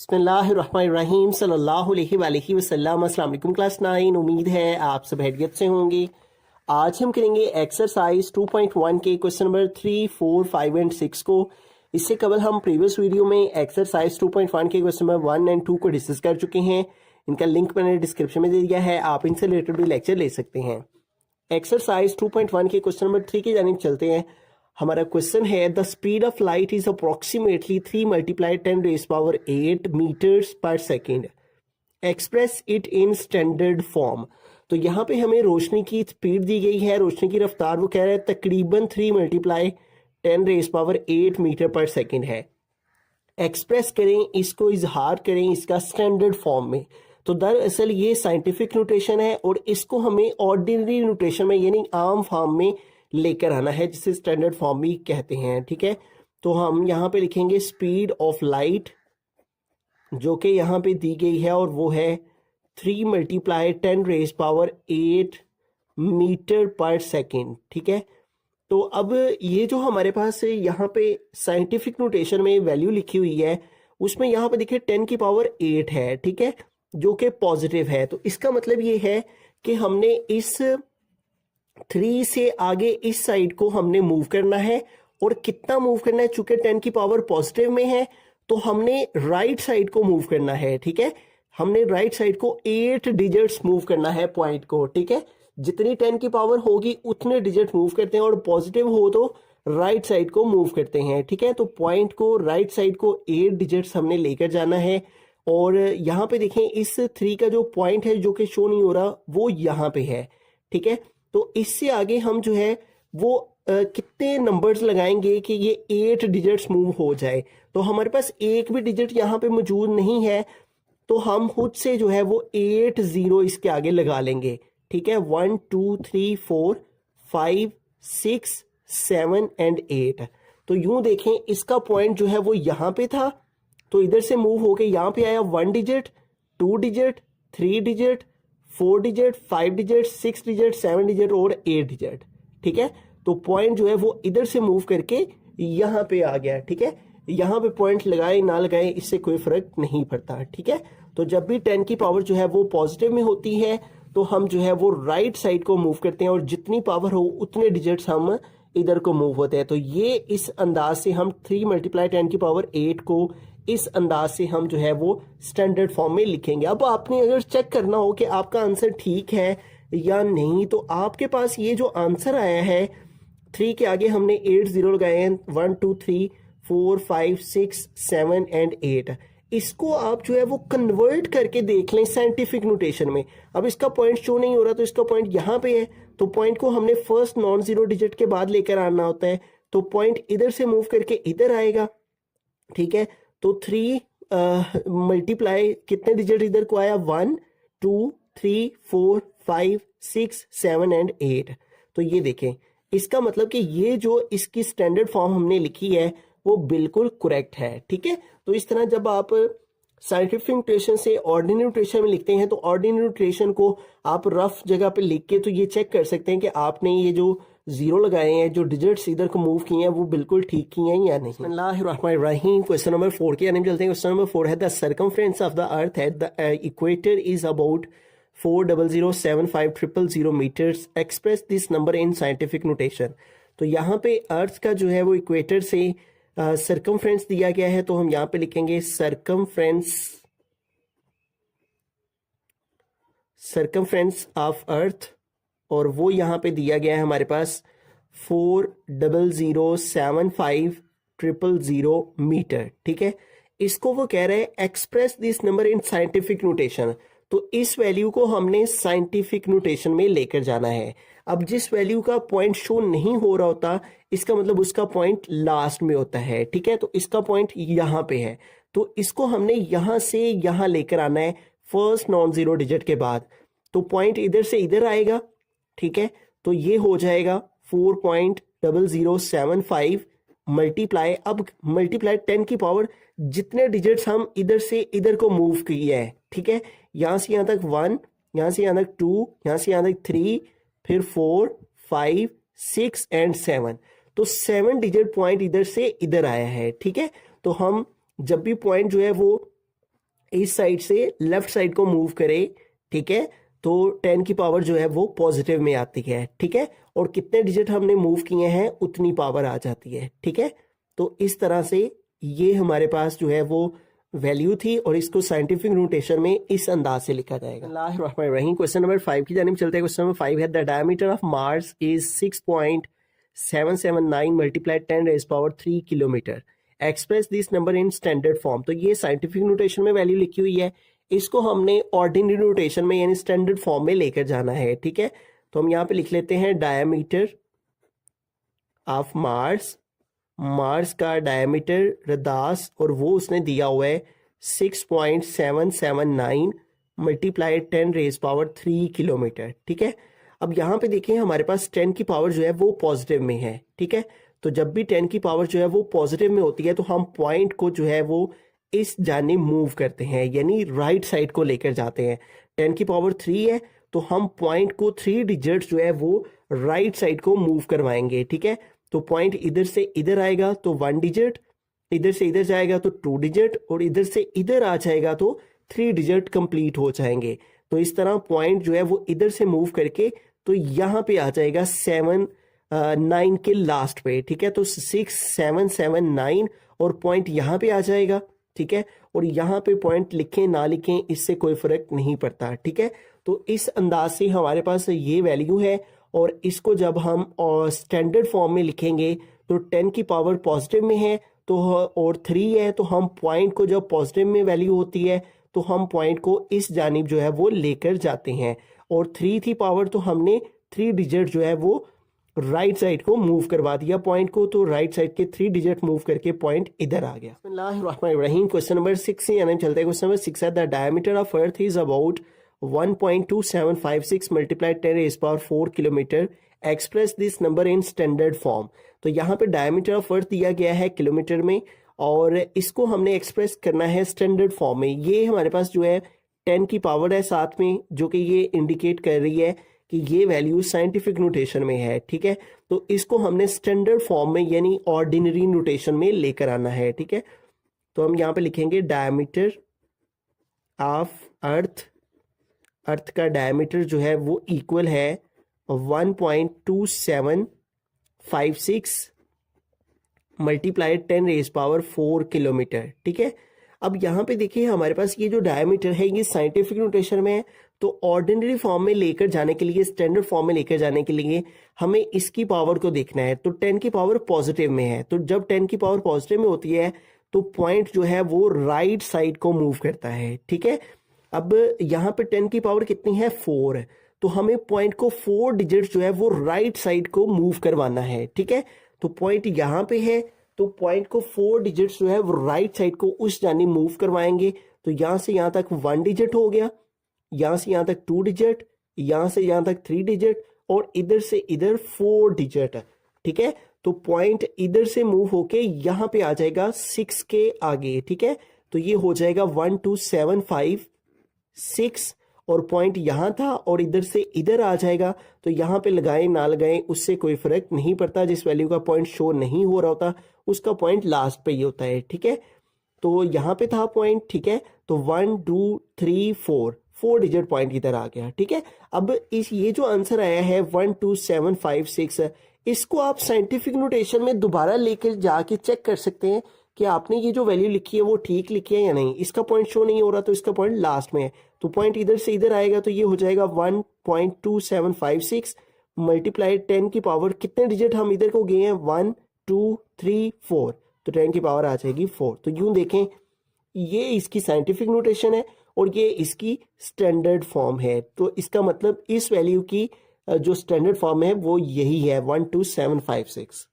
बिस्मिल्लाहिर्रहमानिर्रहीम सल्लल्लाहु अलैहि वसल्लम। अस्सलाम वालेकुम क्लास 9। उम्मीद है आप सब हैरियत से होंगे। आज हम करेंगे एक्सरसाइज 2.1 के क्वेश्चन नंबर 3, 4, 5 एंड 6 को। इससे कबल हम प्रीवियस वीडियो में एक्सरसाइज 2.1 के क्वेश्चन नंबर 1 एंड 2 को डिस्कस कर चुके हैं। इनका लिंक मैंने डिस्क्रिप्शन में दे दिया है, आप इनसे रिलेटेड भी लेक्चर ले सकते हैं। एक्सरसाइज 2.1 के क्वेश्चन नंबर 3 की जानिब चलते हैं। हमारा क्वेश्चन है the speed of light is approximately 3 × 10⁸ metres per second, express it in standard form. तो यहाँ पे हमें रोशनी की स्पीड दी गई है, रोशनी की रफ्तार वो कह रहा है तकरीबन 3 × 10⁸ मीटर पर सेकेंड है। एक्सप्रेस करें, इसको इजहार करें इसका स्टैंडर्ड फॉर्म में। तो दरअसल ये साइंटिफिक नोटेशन है और इसको हमें ऑर्डिनरी नोटेशन में यानी आम फॉर्म में लेकर आना है, जिसे स्टैंडर्ड फॉर्म भी कहते हैं। ठीक है, तो हम यहाँ पे लिखेंगे स्पीड ऑफ लाइट जो कि यहाँ पे दी गई है और वो है 3 × 10⁸ मीटर पर सेकेंड। ठीक है, तो अब ये जो हमारे पास यहाँ पे साइंटिफिक नोटेशन में वैल्यू लिखी हुई है उसमें यहाँ पे देखिए 10⁸ है। ठीक है, जो कि पॉजिटिव है। तो इसका मतलब ये है कि हमने इस 3 से आगे इस साइड को हमने मूव करना है। और कितना मूव करना है, चूंकि 10 की पावर पॉजिटिव में है तो हमने राइट साइड को मूव करना है। ठीक है, हमने राइट साइड को 8 डिजिट्स मूव करना है पॉइंट को। ठीक है, जितनी 10 की पावर होगी उतने डिजिट मूव करते हैं और पॉजिटिव हो तो राइट साइड को मूव करते हैं। ठीक है, तो पॉइंट को राइट साइड को 8 डिजिट्स हमने लेकर जाना है। और यहाँ पे देखें इस 3 का जो पॉइंट है जो कि शो नहीं हो रहा वो यहाँ पे है। ठीक है, तो इससे आगे हम जो है वो कितने नंबर्स लगाएंगे कि ये 8 डिजिट्स मूव हो जाए। तो हमारे पास एक भी डिजिट यहाँ पे मौजूद नहीं है तो हम खुद से जो है वो 8 0 इसके आगे लगा लेंगे। ठीक है, 1 2 3 4 5 6 7 एंड 8। तो यूं देखें इसका पॉइंट जो है वो यहाँ पे था तो इधर से मूव होके यहाँ पे आया 1 digit, 2 digit, 3 digit, 4 digit, 5 digit, 6 digit, 7 digit और 8 डिजिट। ठीक है, तो पॉइंट जो है वो इधर से मूव करके यहाँ पे आ गया। ठीक है, यहाँ पे पॉइंट लगाए ना लगाए इससे कोई फर्क नहीं पड़ता। ठीक है, तो जब भी 10 की पावर जो है वो पॉजिटिव में होती है तो हम जो है वो राइट साइड को मूव करते हैं और जितनी पावर हो उतने डिजिट्स हम इधर को मूव होते हैं। तो ये इस अंदाज से हम 3 × 10⁸ को इस अंदाज से हम जो है वो स्टैंडर्ड फॉर्म में लिखेंगे। अब आपने अगर चेक करना हो कि आपका आंसर ठीक है या नहीं तो आपके पास ये जो आंसर आया है 3 के आगे हमने 8 0 लगाए हैं, 1 2 3 4 5 6 7 एंड 8। इसको आप जो है वो कन्वर्ट करके देख लें साइंटिफिक नोटेशन में। अब इसका पॉइंट शो नहीं हो रहा तो इसका पॉइंट यहाँ पे है तो पॉइंट को हमने फर्स्ट नॉन जीरो डिजिट के बाद लेकर आना होता है। तो पॉइंट इधर से मूव करके इधर आएगा। ठीक है, तो 3 मल्टीप्लाई कितने डिजिट इधर को आया 1 2 3 4 5 6 7 एंड 8। तो ये देखें इसका मतलब कि ये जो इसकी स्टैंडर्ड फॉर्म हमने लिखी है वो बिल्कुल करेक्ट है। ठीक है, तो इस तरह जब आप साइंटिफिक नोटेशन से ऑर्डिनरी नोटेशन में लिखते हैं तो ऑर्डिनरी नोटेशन को आप रफ जगह पे लिख के तो ये चेक कर सकते हैं कि आपने ये जो 0 लगाए हैं, जो डिजिट्स इधर को मूव किए हैं वो बिल्कुल ठीक किए हैं या नहीं। बिस्मिल्लाहिर्रहमानिर्रहीम। क्वेश्चन नंबर 4 की यानी चलते हैं। क्वेश्चन नंबर 4 है the circumference of the earth at the equator is about 4,075,000 metres, express this number in scientific notation. तो यहाँ पे अर्थ का जो है वो इक्वेटर से सर्कमफ्रेंस दिया गया है तो हम यहाँ पे लिखेंगे सर्कमफ्रेंस ऑफ अर्थ और वो यहाँ पे दिया गया है हमारे पास 4,075,000 मीटर। ठीक है, इसको वो कह रहे हैं express this number in scientific notation. तो इस वैल्यू को हमने साइंटिफिक नोटेशन में लेकर जाना है। अब जिस वैल्यू का पॉइंट शो नहीं हो रहा होता इसका मतलब उसका पॉइंट लास्ट में होता है। ठीक है, तो इसका पॉइंट यहाँ पे है तो इसको हमने यहाँ से यहाँ लेकर आना है फर्स्ट नॉन जीरो डिजिट के बाद। तो पॉइंट इधर से इधर आएगा। ठीक है, तो ये हो जाएगा 4.0075 मल्टीप्लाई, अब मल्टीप्लाई 10 की पावर जितने डिजिट्स हम इधर से इधर को मूव किए हैं। ठीक है, यहाँ से यहाँ तक 1, यहाँ से यहाँ तक 2, यहाँ से यहाँ तक 3, फिर 4 5 6 एंड 7। तो 7 डिजिट पॉइंट इधर से इधर आया है। ठीक है, तो हम जब भी पॉइंट जो है वो इस साइड से लेफ्ट साइड को मूव करे, ठीक है, तो 10 की पावर जो है वो पॉजिटिव में आती है, ठीक है, और कितने डिजिट हमने मूव किए हैं उतनी पावर आ जाती है, ठीक है। तो इस तरह से ये हमारे पास जो है वो वैल्यू थी और इसको साइंटिफिक नोटेशन में इस अंदाज से लिखा जाएगा। रहीम क्वेश्चन नंबर 5 की जानिब चलते हैं। क्वेश्चन नंबर 5 है the diameter of Mars is 6.779 multiplied 10 rays power 3 kilometre. Express this number in standard form. तो ये साइंटिफिक नोटेशन में वैल्यू लिखी हुई है, इसको हमने ऑर्डिनरी नोटेशन में यानी स्टैंडर्ड फॉर्म में लेकर जाना है, ठीक है। तो हम यहाँ पे लिख लेते हैं डायमीटर ऑफ मार्स, मार्स का डायमीटर रदास, और वो उसने दिया हुआ है 6.779 मल्टीप्लाइड 10 रेज़ पावर 3 किलोमीटर, ठीक है। अब यहाँ पे देखें हमारे पास 10 की पावर जो है वो पॉजिटिव में है, ठीक है। तो जब भी 10 की पावर जो है वो पॉजिटिव में होती है तो हम पॉइंट को जो है वो इस जानिब मूव करते हैं, यानी राइट साइड को लेकर जाते हैं। 10 की पावर 3 है तो हम पॉइंट को 3 डिजिट जो है वो राइट साइड को मूव करवाएंगे, ठीक है। तो पॉइंट इधर से इधर आएगा तो 1 डिजिट, इधर से इधर जाएगा तो 2 डिजिट, और इधर से इधर आ जाएगा तो 3 डिजिट कंप्लीट हो जाएंगे। तो इस तरह पॉइंट जो है वो इधर से मूव करके तो यहाँ पे आ जाएगा 9 के लास्ट पे, ठीक है। तो 6779 और पॉइंट यहाँ पे आ जाएगा, ठीक है। और यहाँ पे पॉइंट लिखें ना लिखें इससे कोई फर्क नहीं पड़ता, ठीक है। तो इस अंदाज से हमारे पास ये वैल्यू है, और इसको जब हम स्टैंडर्ड फॉर्म में लिखेंगे तो 10 की पावर पॉजिटिव में है तो और 3 है, तो हम पॉइंट को जब पॉजिटिव में वैल्यू होती है तो हम पॉइंट को इस जानिब जो है वो लेकर जाते हैं, और 3 थी पावर तो हमने 3 डिजिट जो है वो राइट साइड को मूव करवा दिया पॉइंट को, तो राइट साइड के 3 डिजिट मूव करके पॉइंट इधर आ गया। बिस्मिल्लाहिर्रहमानिर्रहीम क्वेश्चन नंबर 6 से यानी चलते हैं। क्वेश्चन नंबर 6 है the diameter of earth is about 1.2756 multiplied 10 rays power 4 kilometre. Express this number in standard form. तो यहाँ पे डायमीटर ऑफ अर्थ दिया गया है किलोमीटर में, और इसको हमने एक्सप्रेस करना है स्टैंडर्ड फॉर्म में। ये हमारे पास जो है 10 की पावर है साथ में, जो कि ये इंडिकेट कर रही है कि ये वैल्यू साइंटिफिक नोटेशन में है, ठीक है। तो इसको हमने स्टैंडर्ड फॉर्म में यानी ऑर्डिनरी नोटेशन में लेकर आना है, ठीक है। तो हम यहाँ पे लिखेंगे डायमीटर ऑफ अर्थ, अर्थ का डायमीटर जो है वो इक्वल है 1.2756 मल्टीप्लाइड 10 रेज़ पावर 4 किलोमीटर, ठीक है। अब यहाँ पे देखिए हमारे पास ये जो डायमीटर है ये साइंटिफिक नोटेशन में है, तो ऑर्डिनरी फॉर्म में लेकर जाने के लिए, स्टैंडर्ड फॉर्म में लेकर जाने के लिए हमें इसकी पावर को देखना है। तो 10 की पावर पॉजिटिव में है, तो जब 10 की पावर पॉजिटिव में होती है तो पॉइंट जो है वो राइट साइड को मूव करता है, ठीक है। अब यहाँ पे 10 की पावर कितनी है 4 है, तो हमें पॉइंट को 4 डिजिट जो है वो राइट साइड को मूव करवाना है, ठीक है। तो पॉइंट यहाँ पे है तो पॉइंट को 4 डिजिट जो है वो राइट साइड को उस जानिब मूव करवाएंगे। तो यहाँ से यहाँ तक 1 डिजिट हो गया, यहाँ से यहाँ तक 2 डिजिट, यहाँ से यहाँ तक 3 डिजिट, और इधर से इधर 4 डिजिट, ठीक है। तो पॉइंट इधर से मूव होके यहाँ पे आ जाएगा 6 के आगे, ठीक है। तो ये हो जाएगा 12756, और पॉइंट यहाँ था और इधर से इधर आ जाएगा। तो यहाँ पे लगाएं ना लगाएं उससे कोई फर्क नहीं पड़ता, जिस वैल्यू का पॉइंट शो नहीं हो रहा होता उसका पॉइंट लास्ट पे ही होता है, ठीक है। तो यहाँ पे था पॉइंट, ठीक है। तो 1 2 3 4 डिजिट पॉइंट इधर आ गया, ठीक है। अब इस ये जो आंसर आया है 12756, इसको आप साइंटिफिक नोटेशन में दोबारा लेकर जाके चेक कर सकते हैं कि आपने ये जो वैल्यू लिखी है वो ठीक लिखी है या नहीं। इसका पॉइंट शो नहीं हो रहा तो इसका पॉइंट लास्ट में है, तो पॉइंट इधर से इधर आएगा, तो ये हो जाएगा 1.2756 मल्टीप्लाइड 10 की पावर, कितने डिजिट हम इधर को गए हैं 1 2 3 4, तो 10 की पावर आ जाएगी 4। तो यूं देखें ये इसकी साइंटिफिक नोटेशन है और ये इसकी स्टैंडर्ड फॉर्म है। तो इसका मतलब इस वैल्यू की जो स्टैंडर्ड फॉर्म है वो यही है 12756।